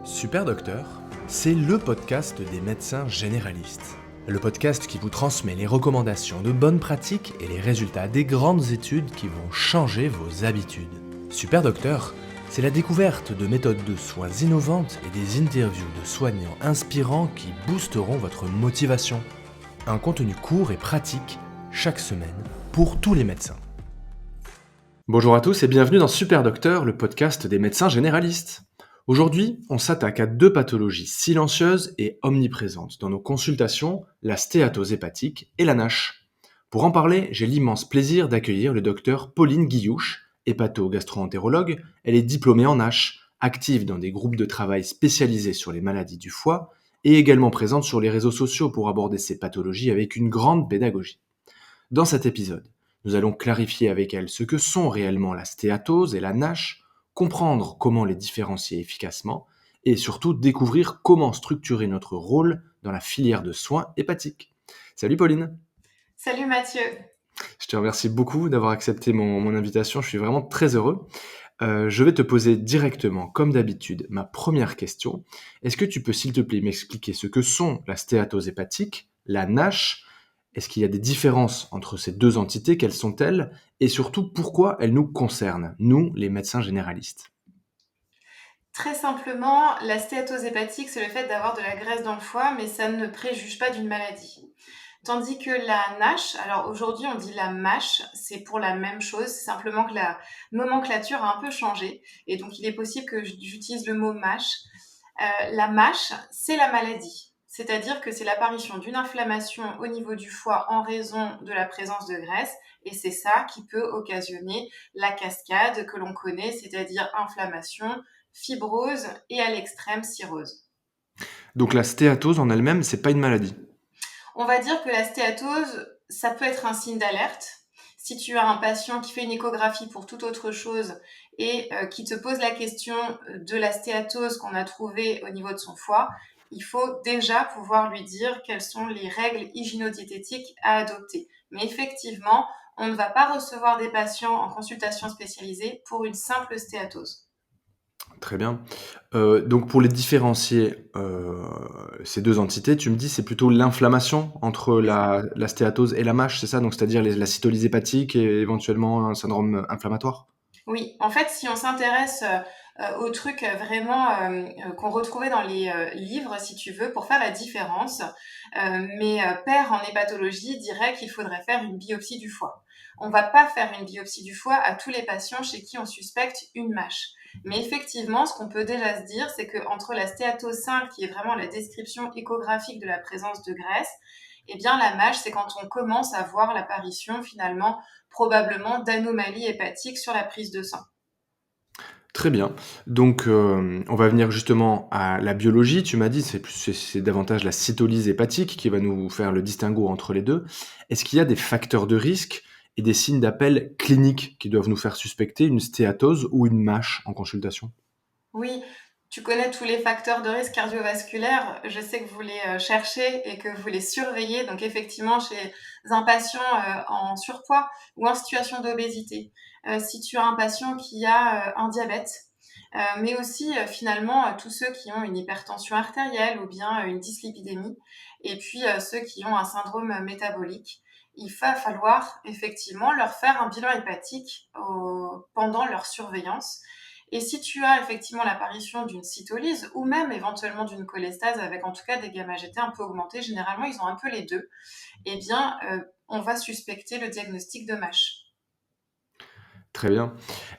Super Docteur, c'est le podcast des médecins généralistes. Le podcast qui vous transmet les recommandations de bonnes pratiques et les résultats des grandes études qui vont changer vos habitudes. Super Docteur, c'est la découverte de méthodes de soins innovantes et des interviews de soignants inspirants qui boosteront votre motivation. Un contenu court et pratique chaque semaine pour tous les médecins. Bonjour à tous et bienvenue dans Super Docteur, le podcast des médecins généralistes. Aujourd'hui, on s'attaque à deux pathologies silencieuses et omniprésentes dans nos consultations, la stéatose hépatique et la NASH. Pour en parler, j'ai l'immense plaisir d'accueillir le docteur Pauline Guillouche, hépato-gastro-entérologue. Elle est diplômée en NASH, active dans des groupes de travail spécialisés sur les maladies du foie et également présente sur les réseaux sociaux pour aborder ces pathologies avec une grande pédagogie. Dans cet épisode, nous allons clarifier avec elle ce que sont réellement la stéatose et la NASH, comprendre comment les différencier efficacement et surtout découvrir comment structurer notre rôle dans la filière de soins hépatiques. Salut Pauline. Salut Mathieu. Je te remercie beaucoup d'avoir accepté mon invitation, je suis vraiment très heureux. Je vais te poser directement, comme d'habitude, ma première question. Est-ce que tu peux s'il te plaît m'expliquer ce que sont la stéatose hépatique, la NASH? Est-ce qu'il y a des différences entre ces deux entités? Quelles sont-elles? Et surtout, pourquoi elles nous concernent, nous, les médecins généralistes? Très simplement, la stéatose hépatique, c'est le fait d'avoir de la graisse dans le foie, mais ça ne préjuge pas d'une maladie. Tandis que la NASH, alors aujourd'hui on dit la MASH, c'est pour la même chose, c'est simplement que la nomenclature a un peu changé, et donc il est possible que j'utilise le mot MASH. La MASH, c'est la maladie. C'est-à-dire que c'est l'apparition d'une inflammation au niveau du foie en raison de la présence de graisse, et c'est ça qui peut occasionner la cascade que l'on connaît, c'est-à-dire inflammation, fibrose et à l'extrême cirrhose. Donc la stéatose en elle-même, c'est pas une maladie. On va dire que la stéatose, ça peut être un signe d'alerte. Si tu as un patient qui fait une échographie pour toute autre chose et qui te pose la question de la stéatose qu'on a trouvée au niveau de son foie, il faut déjà pouvoir lui dire quelles sont les règles hygiéno-diététiques à adopter. Mais effectivement, on ne va pas recevoir des patients en consultation spécialisée pour une simple stéatose. Très bien. Donc pour les différencier, ces deux entités, tu me dis c'est plutôt l'inflammation entre Oui. la stéatose et la MASH, c'est ça? Donc c'est-à-dire la cytolyse hépatique et éventuellement un syndrome inflammatoire? Oui, en fait, si on s'intéresse aux trucs vraiment qu'on retrouvait dans les livres, si tu veux, pour faire la différence, mes pairs en hépatologie diraient qu'il faudrait faire une biopsie du foie. On va pas faire une biopsie du foie à tous les patients chez qui on suspecte une MASH. Mais effectivement, ce qu'on peut déjà se dire, c'est qu'entre la stéatose simple, qui est vraiment la description échographique de la présence de graisse, eh bien la MASH, c'est quand on commence à voir l'apparition finalement probablement d'anomalies hépatiques sur la prise de sang. Très bien. Donc, on va venir justement à la biologie. Tu m'as dit, c'est davantage la cytolyse hépatique qui va nous faire le distinguo entre les deux. Est-ce qu'il y a des facteurs de risque et des signes d'appel cliniques qui doivent nous faire suspecter une stéatose ou une MASH en consultation? Oui, tu connais tous les facteurs de risque cardiovasculaire. Je sais que vous les cherchez et que vous les surveillez. Donc effectivement, chez un patient en surpoids ou en situation d'obésité, si tu as un patient qui a un diabète, mais aussi finalement tous ceux qui ont une hypertension artérielle ou bien une dyslipidémie, et puis ceux qui ont un syndrome métabolique, il va falloir effectivement leur faire un bilan hépatique pendant leur surveillance. Et si tu as effectivement l'apparition d'une cytolyse ou même éventuellement d'une cholestase avec en tout cas des gamma-GT un peu augmentés, généralement ils ont un peu les deux, eh bien on va suspecter le diagnostic de MASH. Très bien.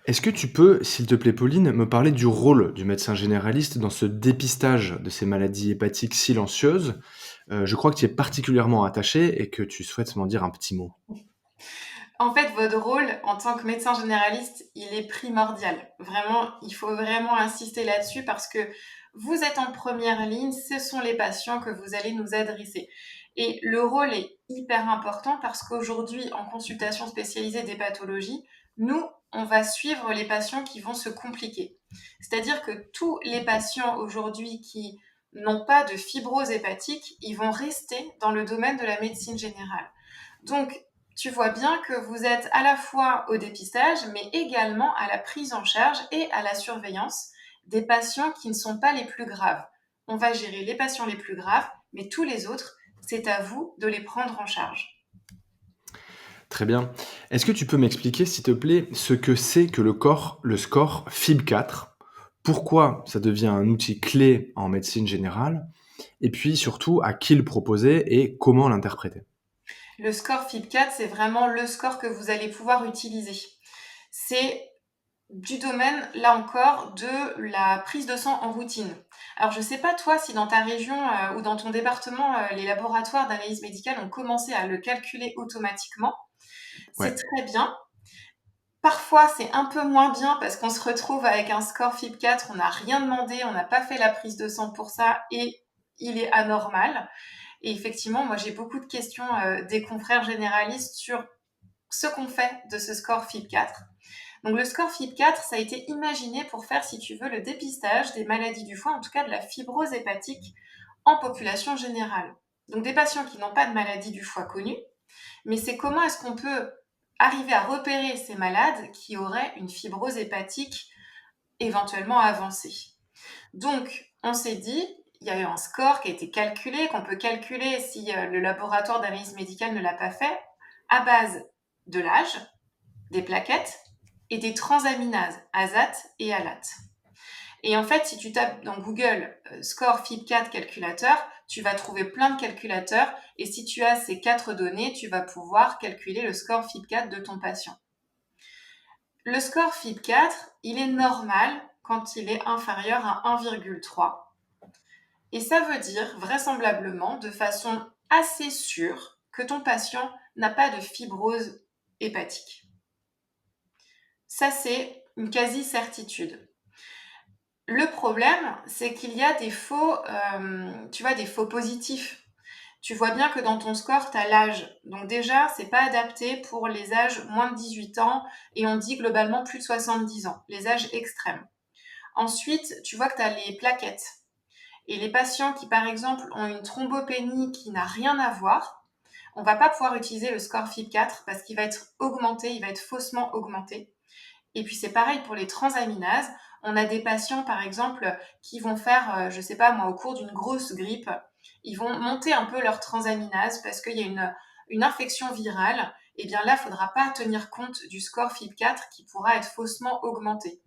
Est-ce que tu peux, s'il te plaît, Pauline, me parler du rôle du médecin généraliste dans ce dépistage de ces maladies hépatiques silencieuses? Je crois que tu y es particulièrement attaché et que tu souhaites m'en dire un petit mot. En fait, votre rôle en tant que médecin généraliste, il est primordial. Vraiment, il faut vraiment insister là-dessus parce que vous êtes en première ligne, ce sont les patients que vous allez nous adresser. Et le rôle est hyper important parce qu'aujourd'hui, en consultation spécialisée des pathologies, nous, on va suivre les patients qui vont se compliquer. C'est-à-dire que tous les patients aujourd'hui qui n'ont pas de fibrose hépatique, ils vont rester dans le domaine de la médecine générale. Donc, tu vois bien que vous êtes à la fois au dépistage, mais également à la prise en charge et à la surveillance des patients qui ne sont pas les plus graves. On va gérer les patients les plus graves, mais tous les autres, c'est à vous de les prendre en charge. Très bien. Est-ce que tu peux m'expliquer, s'il te plaît, ce que c'est que le score FIB4? Pourquoi ça devient un outil clé en médecine générale? Et puis surtout, à qui le proposer et comment l'interpréter? Le score FIB4, c'est vraiment le score que vous allez pouvoir utiliser. C'est du domaine, là encore, de la prise de sang en routine. Alors, je ne sais pas, toi, si dans ta région ou dans ton département, les laboratoires d'analyse médicale ont commencé à le calculer automatiquement. C'est Ouais. très bien. Parfois, c'est un peu moins bien parce qu'on se retrouve avec un score FIB4, on n'a rien demandé, on n'a pas fait la prise de sang pour ça et il est anormal. Et effectivement, moi, j'ai beaucoup de questions des confrères généralistes sur ce qu'on fait de ce score FIB4. Donc le score FIB4, ça a été imaginé pour faire, si tu veux, le dépistage des maladies du foie, en tout cas de la fibrose hépatique en population générale. Donc des patients qui n'ont pas de maladie du foie connue, mais c'est comment est-ce qu'on peut arriver à repérer ces malades qui auraient une fibrose hépatique éventuellement avancée. Donc on s'est dit, il y a eu un score qui a été calculé, qu'on peut calculer si le laboratoire d'analyse médicale ne l'a pas fait, à base de l'âge, des plaquettes et des transaminases, ASAT et ALAT. Et en fait, si tu tapes dans Google score FIB4 calculateur, tu vas trouver plein de calculateurs et si tu as ces 4 données, tu vas pouvoir calculer le score FIB4 de ton patient. Le score FIB4, il est normal quand il est inférieur à 1,3. Et ça veut dire vraisemblablement, de façon assez sûre, que ton patient n'a pas de fibrose hépatique. Ça, c'est une quasi-certitude. Le problème, c'est qu'il y a des faux, des faux positifs. Tu vois bien que dans ton score, tu as l'âge. Donc déjà, c'est pas adapté pour les âges moins de 18 ans et on dit globalement plus de 70 ans, les âges extrêmes. Ensuite, tu vois que tu as les plaquettes. Et les patients qui, par exemple, ont une thrombopénie qui n'a rien à voir, on va pas pouvoir utiliser le score FIB4 parce qu'il va être augmenté, il va être faussement augmenté. Et puis c'est pareil pour les transaminases. On a des patients, par exemple, qui vont faire, je sais pas moi, au cours d'une grosse grippe, ils vont monter un peu leur transaminase parce qu'il y a une infection virale. Et bien là, il ne faudra pas tenir compte du score FIB4 qui pourra être faussement augmenté.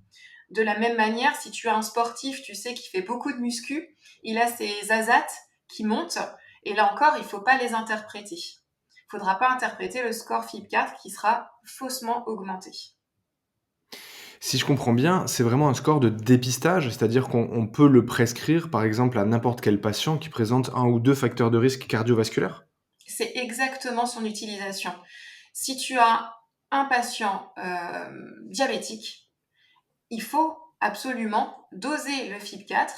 De la même manière, si tu as un sportif, tu sais, qui fait beaucoup de muscu, il a ses ASAT qui montent. Et là encore, il ne faut pas les interpréter. Il ne faudra pas interpréter le score FIB4 qui sera faussement augmenté. Si je comprends bien, c'est vraiment un score de dépistage, c'est-à-dire qu'on peut le prescrire, par exemple, à n'importe quel patient qui présente un ou deux facteurs de risque cardiovasculaire? C'est exactement son utilisation. Si tu as un patient diabétique, il faut absolument doser le FIB4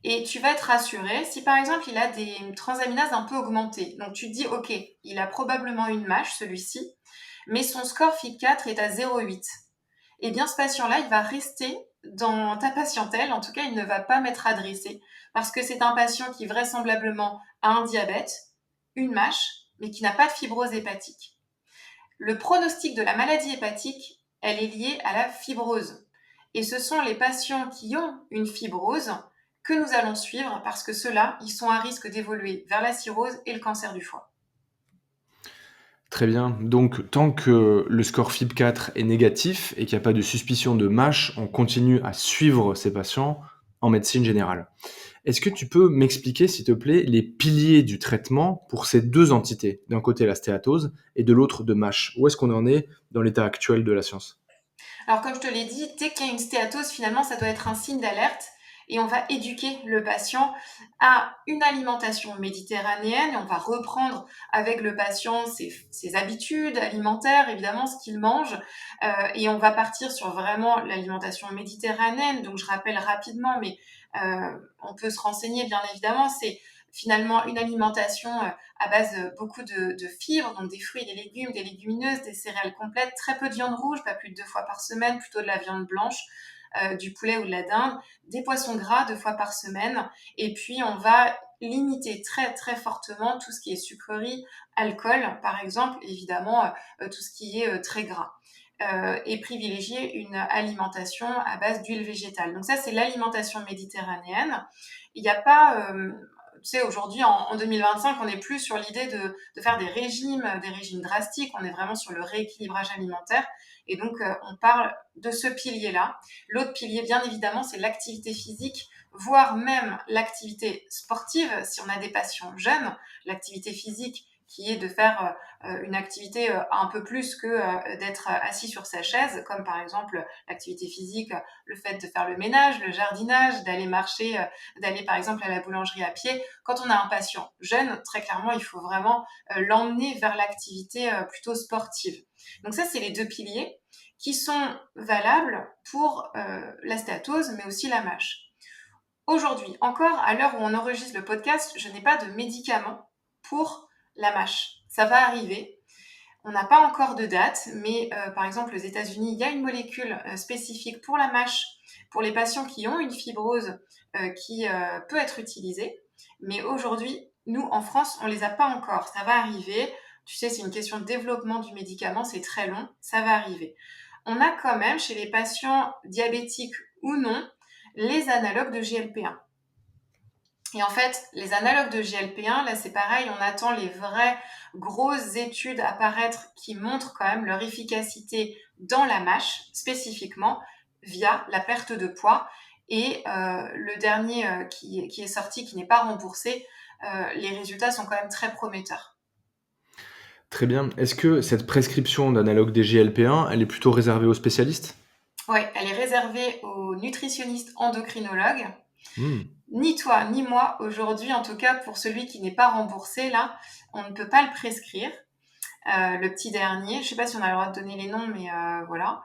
et tu vas être rassuré si par exemple il a des transaminases un peu augmentées. Donc tu te dis ok, il a probablement une MASH celui-ci, mais son score FIB4 est à 0,8. Eh bien ce patient-là, il va rester dans ta patientèle, en tout cas il ne va pas m'être adressé parce que c'est un patient qui vraisemblablement a un diabète, une MASH, mais qui n'a pas de fibrose hépatique. Le pronostic de la maladie hépatique, elle est liée à la fibrose. Et ce sont les patients qui ont une fibrose que nous allons suivre parce que ceux-là, ils sont à risque d'évoluer vers la cirrhose et le cancer du foie. Très bien. Donc, tant que le score FIB4 est négatif et qu'il n'y a pas de suspicion de MASH, on continue à suivre ces patients en médecine générale. Est-ce que tu peux m'expliquer, s'il te plaît, les piliers du traitement pour ces deux entités? D'un côté, la stéatose et de l'autre, de MASH. Où est-ce qu'on en est dans l'état actuel de la science? Alors comme je te l'ai dit, dès qu'il y a une stéatose, finalement, ça doit être un signe d'alerte et on va éduquer le patient à une alimentation méditerranéenne et on va reprendre avec le patient ses habitudes alimentaires, évidemment, ce qu'il mange et on va partir sur vraiment l'alimentation méditerranéenne. Donc je rappelle rapidement, mais on peut se renseigner bien évidemment, c'est finalement une alimentation à base de beaucoup de fibres, donc des fruits, des légumes, des légumineuses, des céréales complètes, très peu de viande rouge, pas plus de 2 fois par semaine, plutôt de la viande blanche, du poulet ou de la dinde, des poissons gras 2 fois par semaine, et puis on va limiter très très fortement tout ce qui est sucrerie, alcool par exemple, évidemment tout ce qui est très gras. et privilégier une alimentation à base d'huile végétale. Donc ça, c'est l'alimentation méditerranéenne. Il n'y a pas, tu sais, aujourd'hui, en 2025, on n'est plus sur l'idée de faire des régimes drastiques, on est vraiment sur le rééquilibrage alimentaire. Et donc, on parle de ce pilier-là. L'autre pilier, bien évidemment, c'est l'activité physique, voire même l'activité sportive, si on a des patients jeunes, l'activité physique qui est de faire une activité un peu plus que d'être assis sur sa chaise, comme par exemple l'activité physique, le fait de faire le ménage, le jardinage, d'aller marcher, d'aller par exemple à la boulangerie à pied. Quand on a un patient jeune, très clairement, il faut vraiment l'emmener vers l'activité plutôt sportive. Donc ça, c'est les deux piliers qui sont valables pour la stéatose, mais aussi la MASH. Aujourd'hui, encore à l'heure où on enregistre le podcast, je n'ai pas de médicament pour la MASH. Ça va arriver. On n'a pas encore de date, mais par exemple aux États-Unis, il y a une molécule spécifique pour la MASH, pour les patients qui ont une fibrose qui peut être utilisée. Mais aujourd'hui, nous, en France, on ne les a pas encore. Ça va arriver. Tu sais, c'est une question de développement du médicament, c'est très long. Ça va arriver. On a quand même, chez les patients diabétiques ou non, les analogues de GLP-1. Et en fait, les analogues de GLP-1, là c'est pareil, on attend les vraies grosses études apparaître qui montrent quand même leur efficacité dans la MASH, spécifiquement via la perte de poids. Et le dernier qui est sorti, qui n'est pas remboursé, les résultats sont quand même très prometteurs. Très bien. Est-ce que cette prescription d'analogue des GLP-1, elle est plutôt réservée aux spécialistes? Oui, elle est réservée aux nutritionnistes endocrinologues. Hmm. Ni toi, ni moi, aujourd'hui, en tout cas pour celui qui n'est pas remboursé, là, on ne peut pas le prescrire. Le petit dernier, je ne sais pas si on a le droit de donner les noms, mais voilà.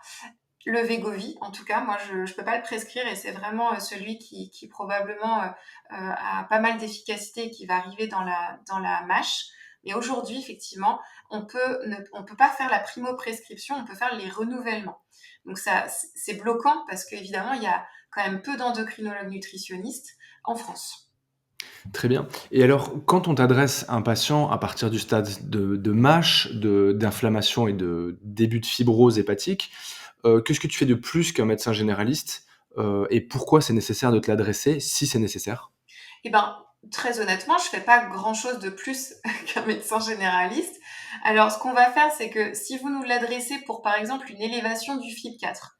Le Wegovy, en tout cas, moi, je ne peux pas le prescrire et c'est vraiment celui qui probablement a pas mal d'efficacité et qui va arriver dans la MASH. Mais aujourd'hui, effectivement, on peut pas faire la primo-prescription, on peut faire les renouvellements. Donc ça, c'est bloquant parce qu'évidemment, il y a quand même peu d'endocrinologues nutritionnistes en France. Très bien. Et alors, quand on t'adresse à un patient à partir du stade de MASH, d'inflammation et de début de fibrose hépatique, qu'est-ce que tu fais de plus qu'un médecin généraliste? Et pourquoi c'est nécessaire de te l'adresser, si c'est nécessaire? Eh ben, très honnêtement, je fais pas grand-chose de plus qu'un médecin généraliste. Alors, ce qu'on va faire, c'est que si vous nous l'adressez pour, par exemple, une élévation du FIB4,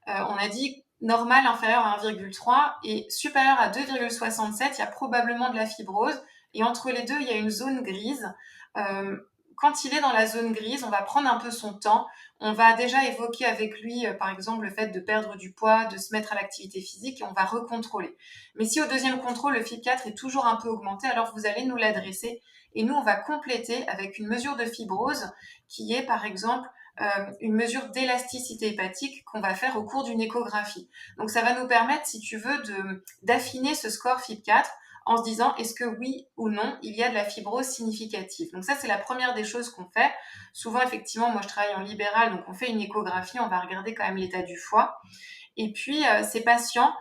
on a dit normal inférieur à 1,3 et supérieur à 2,67, il y a probablement de la fibrose. Et entre les deux, il y a une zone grise. Euh, Quand il est dans la zone grise, on va prendre un peu son temps. On va déjà évoquer avec lui, par exemple, le fait de perdre du poids, de se mettre à l'activité physique et on va recontrôler. Mais si au deuxième contrôle, le FIB4 est toujours un peu augmenté, alors vous allez nous l'adresser et nous, on va compléter avec une mesure de fibrose qui est, par exemple, une mesure d'élasticité hépatique qu'on va faire au cours d'une échographie. Donc ça va nous permettre, si tu veux, d'affiner ce score FIB4 en se disant est-ce que oui ou non il y a de la fibrose significative. Donc ça c'est la première des choses qu'on fait. Souvent effectivement moi je travaille en libéral donc on fait une échographie, on va regarder quand même l'état du foie. Et puis ces patients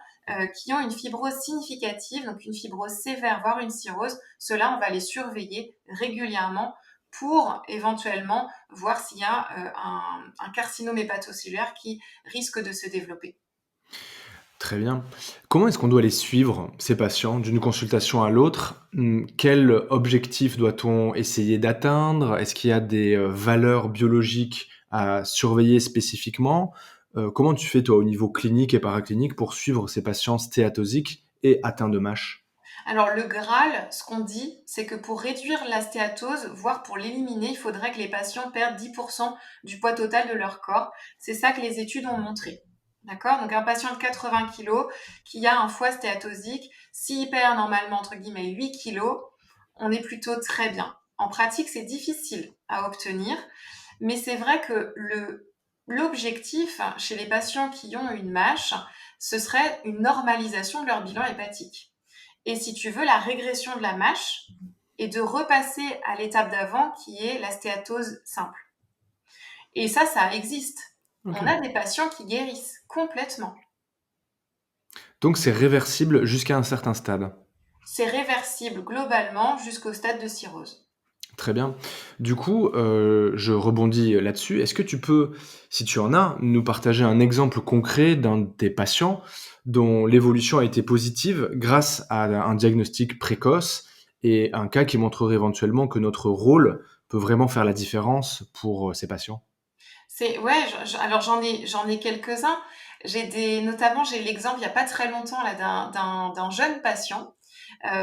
qui ont une fibrose significative, donc une fibrose sévère voire une cirrhose, ceux-là on va les surveiller régulièrement pour éventuellement voir s'il y a un carcinome hépatocellulaire qui risque de se développer. Très bien. Comment est-ce qu'on doit les suivre, ces patients, d'une consultation à l'autre? Quel objectif doit-on essayer d'atteindre? Est-ce qu'il y a des, valeurs biologiques à surveiller spécifiquement? Comment tu fais, toi, au niveau clinique et paraclinique, pour suivre ces patients stéatosiques et atteints de MASH? Alors le Graal, ce qu'on dit, c'est que pour réduire la stéatose, voire pour l'éliminer, il faudrait que les patients perdent 10% du poids total de leur corps. C'est ça que les études ont montré. D'accord? Donc un patient de 80 kg qui a un foie stéatosique, s'il perd normalement entre guillemets 8 kg, on est plutôt très bien. En pratique, c'est difficile à obtenir, mais c'est vrai que l'objectif chez les patients qui ont une MASH, ce serait une normalisation de leur bilan hépatique. Et si tu veux, la régression de la MASH est de repasser à l'étape d'avant qui est la stéatose simple. Et ça existe. On a OK. des patients qui guérissent complètement. Donc c'est réversible jusqu'à un certain stade? C'est réversible globalement jusqu'au stade de cirrhose. Très bien. Du coup, je rebondis là-dessus. Est-ce que tu peux, si tu en as, nous partager un exemple concret d'un de tes patients dont l'évolution a été positive grâce à un diagnostic précoce et un cas qui montrerait éventuellement que notre rôle peut vraiment faire la différence pour, ces patients? C'est ouais, alors j'en ai quelques-uns. Notamment, j'ai l'exemple il y a pas très longtemps là d'un jeune patient,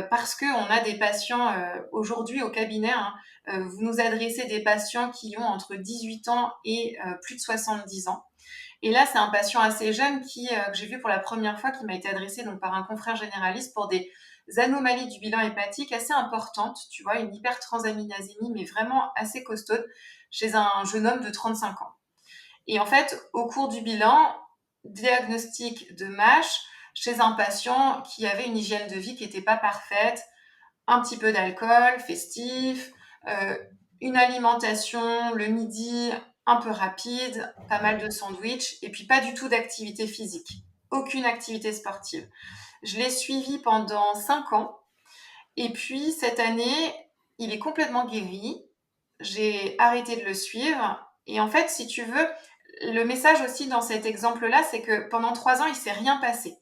parce qu'on a des patients, aujourd'hui au cabinet, hein, vous nous adressez des patients qui ont entre 18 ans et plus de 70 ans. Et là, c'est un patient assez jeune que j'ai vu pour la première fois, qui m'a été adressé donc par un confrère généraliste pour des anomalies du bilan hépatique assez importantes, tu vois? Une hypertransaminasémie, mais vraiment assez costaude, chez un jeune homme de 35 ans. Et en fait, au cours du bilan, diagnostic de MASH chez un patient qui avait une hygiène de vie qui n'était pas parfaite, un petit peu d'alcool festif, une alimentation le midi un peu rapide, pas mal de sandwich et puis pas du tout d'activité physique. Aucune activité sportive. Je l'ai suivi pendant 5 ans et puis cette année, il est complètement guéri. J'ai arrêté de le suivre et en fait, si tu veux, le message aussi dans cet exemple-là, c'est que pendant 3 ans, il s'est rien passé.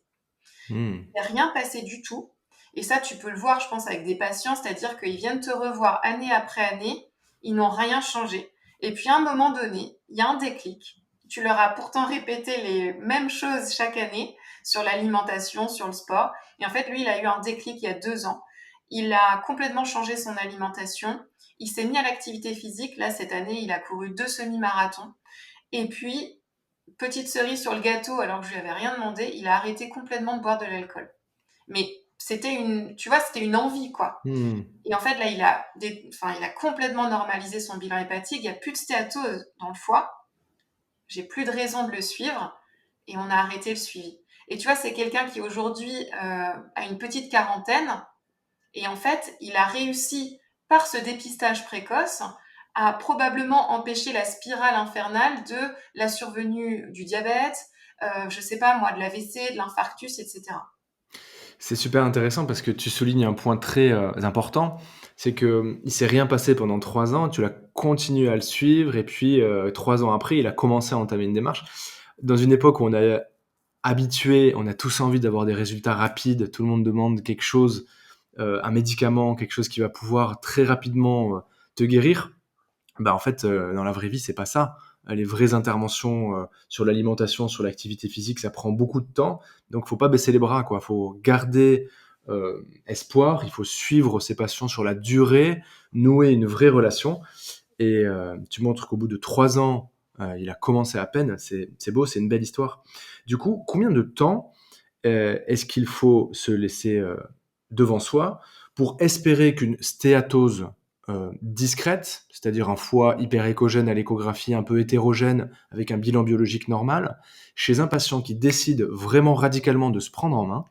Mmh. Il s'est rien passé du tout et ça, tu peux le voir, je pense, avec des patients, c'est-à-dire qu'ils viennent te revoir année après année, ils n'ont rien changé et puis à un moment donné, il y a un déclic. Tu leur as pourtant répété les mêmes choses chaque année sur l'alimentation, sur le sport et en fait, lui, il a eu un déclic il y a 2 ans. Il a complètement changé son alimentation. Il s'est mis à l'activité physique. Là, cette année, il a couru 2 semi-marathons. Et puis, petite cerise sur le gâteau, alors que je lui avais rien demandé, il a arrêté complètement de boire de l'alcool. Mais tu vois, c'était une envie, quoi. Mmh. Et en fait, là, il a complètement normalisé son bilan hépatique. Il n'y a plus de stéatose dans le foie. J'ai plus de raison de le suivre. Et on a arrêté le suivi. Et tu vois, c'est quelqu'un qui aujourd'hui a une petite quarantaine. Et en fait, il a réussi, par ce dépistage précoce, à probablement empêcher la spirale infernale de la survenue du diabète, je sais pas moi, de l'AVC, de l'infarctus, etc. C'est super intéressant parce que tu soulignes un point très, important, c'est que, il s'est rien passé pendant 3 ans, tu l'as continué à le suivre et puis, 3 ans après, il a commencé à entamer une démarche. Dans une époque où on est habitué, on a tous envie d'avoir des résultats rapides, tout le monde demande quelque chose, un médicament, quelque chose qui va pouvoir très rapidement, te guérir. Bah, en fait, dans la vraie vie, c'est pas ça. Les vraies interventions, sur l'alimentation, sur l'activité physique, ça prend beaucoup de temps. Donc faut pas baisser les bras, quoi. Faut garder, espoir, il faut suivre ses patients sur la durée, nouer une vraie relation et tu montres qu'au bout de 3 ans, il a commencé à peine, c'est beau, c'est une belle histoire. Du coup, combien de temps, est-ce qu'il faut se laisser, devant soi pour espérer qu'une stéatose, discrète, c'est-à-dire un foie hyperéchogène à l'échographie, un peu hétérogène, avec un bilan biologique normal, chez un patient qui décide vraiment radicalement de se prendre en main,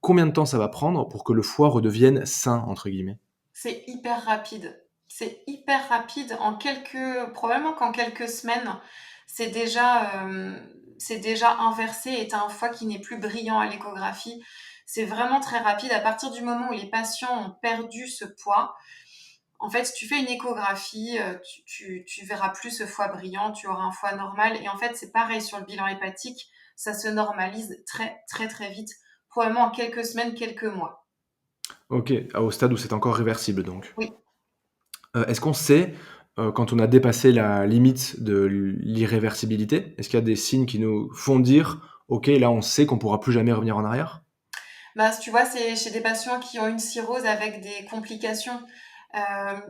combien de temps ça va prendre pour que le foie redevienne «sain» entre guillemets? C'est hyper rapide. C'est hyper rapide. Probablement qu'en quelques semaines, c'est déjà inversé et tu as un foie qui n'est plus brillant à l'échographie. C'est vraiment très rapide. À partir du moment où les patients ont perdu ce poids, en fait, si tu fais une échographie, tu verras plus ce foie brillant, tu auras un foie normal. Et en fait, c'est pareil sur le bilan hépatique, ça se normalise très, très, très vite, probablement en quelques semaines, quelques mois. OK, au stade où c'est encore réversible donc. Oui. Est-ce qu'on sait, quand on a dépassé la limite de l'irréversibilité? Est-ce qu'il y a des signes qui nous font dire: «OK, là, on sait qu'on pourra plus jamais revenir en arrière»? Bah, tu vois, c'est chez des patients qui ont une cirrhose avec des complications,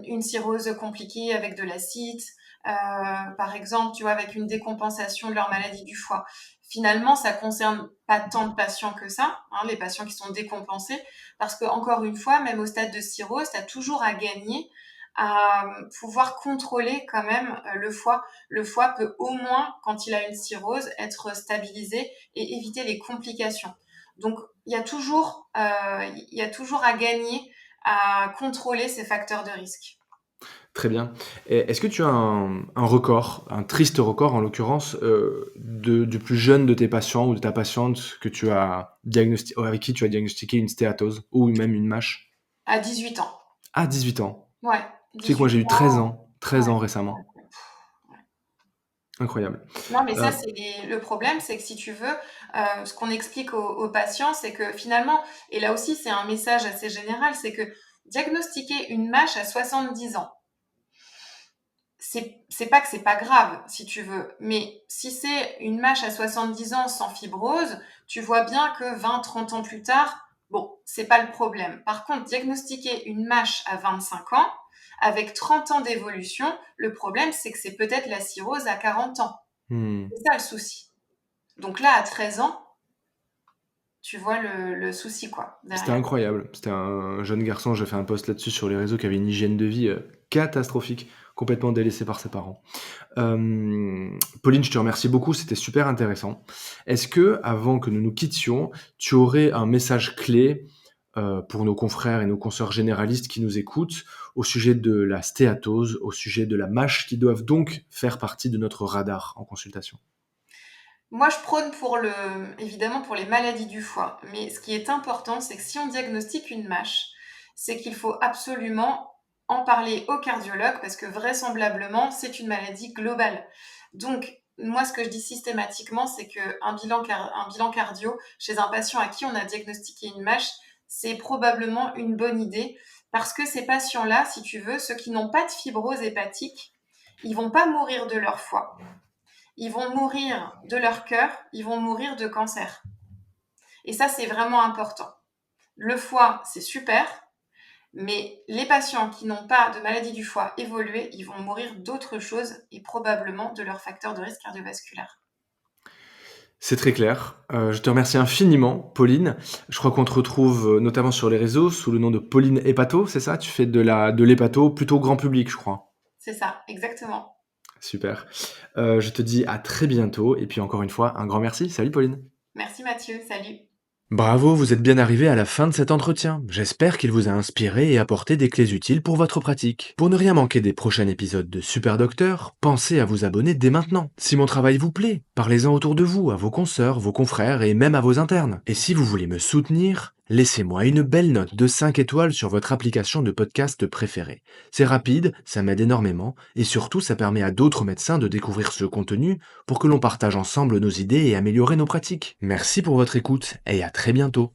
une cirrhose compliquée avec de l'acide, par exemple, tu vois, avec une décompensation de leur maladie du foie. Finalement, ça concerne pas tant de patients que ça, hein, les patients qui sont décompensés, parce que encore une fois, même au stade de cirrhose, tu as toujours à gagner à pouvoir contrôler quand même le foie. Le foie peut au moins, quand il a une cirrhose, être stabilisé et éviter les complications. Donc, il y a toujours à gagner à contrôler ces facteurs de risque. Très bien. Et est-ce que tu as un record, un triste record en l'occurrence, du plus jeune de tes patients ou de ta patiente que tu as avec qui tu as diagnostiqué une stéatose ou même une MASH? À 18 ans. À 18 ans. Ouais. Tu sais que moi 18 j'ai eu 13 mois, ans, 13 ouais, ans ouais, récemment. ouais. Incroyable. Non, mais ça, Heu, c'est le problème, c'est que si tu veux, ce qu'on explique aux patients, c'est que finalement et là aussi, c'est un message assez général, c'est que diagnostiquer une MASH à 70 ans, c'est pas que c'est pas grave, si tu veux, mais si c'est une MASH à 70 ans sans fibrose, tu vois bien que 20-30 ans plus tard, bon, c'est pas le problème. Par contre, diagnostiquer une MASH à 25 ans, avec 30 ans d'évolution, le problème, c'est que c'est peut-être la cirrhose à 40 ans. mmh. C'est ça le souci. Donc là, à 13 ans, tu vois le souci, quoi, C'était derrière. incroyable. C'était un jeune garçon, j'ai fait un post là-dessus sur les réseaux, qui avait une hygiène de vie, catastrophique, complètement délaissé par ses parents. Pauline, je te remercie beaucoup, c'était super intéressant. Est-ce que, avant que nous nous quittions, tu aurais un message clé, pour nos confrères et nos consoeurs généralistes qui nous écoutent, au sujet de la stéatose, au sujet de la MASH, qui doivent donc faire partie de notre radar en consultation? Moi, je prône évidemment pour les maladies du foie, mais ce qui est important, c'est que si on diagnostique une MASH, c'est qu'il faut absolument en parler au cardiologue parce que vraisemblablement, c'est une maladie globale. Donc, moi, ce que je dis systématiquement, c'est qu'un bilan cardio chez un patient à qui on a diagnostiqué une MASH, c'est probablement une bonne idée parce que ces patients-là, si tu veux, ceux qui n'ont pas de fibrose hépatique, ils vont pas mourir de leur foie. Ils vont mourir de leur cœur, ils vont mourir de cancer. Et ça, c'est vraiment important. Le foie, c'est super, mais les patients qui n'ont pas de maladie du foie évoluée, ils vont mourir d'autres choses et probablement de leurs facteurs de risque cardiovasculaire. C'est très clair. Je te remercie infiniment, Pauline. Je crois qu'on te retrouve, notamment sur les réseaux, sous le nom de Pauline Hépato, c'est ça? Tu fais de l'hépato plutôt grand public, je crois? C'est ça, exactement. Super. Je te dis à très bientôt et puis encore une fois, un grand merci. Salut Pauline. Merci Mathieu, salut. Bravo, vous êtes bien arrivé à la fin de cet entretien. J'espère qu'il vous a inspiré et apporté des clés utiles pour votre pratique. Pour ne rien manquer des prochains épisodes de Super Docteur, pensez à vous abonner dès maintenant. Si mon travail vous plaît, parlez-en autour de vous, à vos consoeurs, vos confrères et même à vos internes. Et si vous voulez me soutenir, laissez-moi une belle note de 5 étoiles sur votre application de podcast préférée. C'est rapide, ça m'aide énormément et surtout ça permet à d'autres médecins de découvrir ce contenu pour que l'on partage ensemble nos idées et améliorer nos pratiques. Merci pour votre écoute et à très bientôt.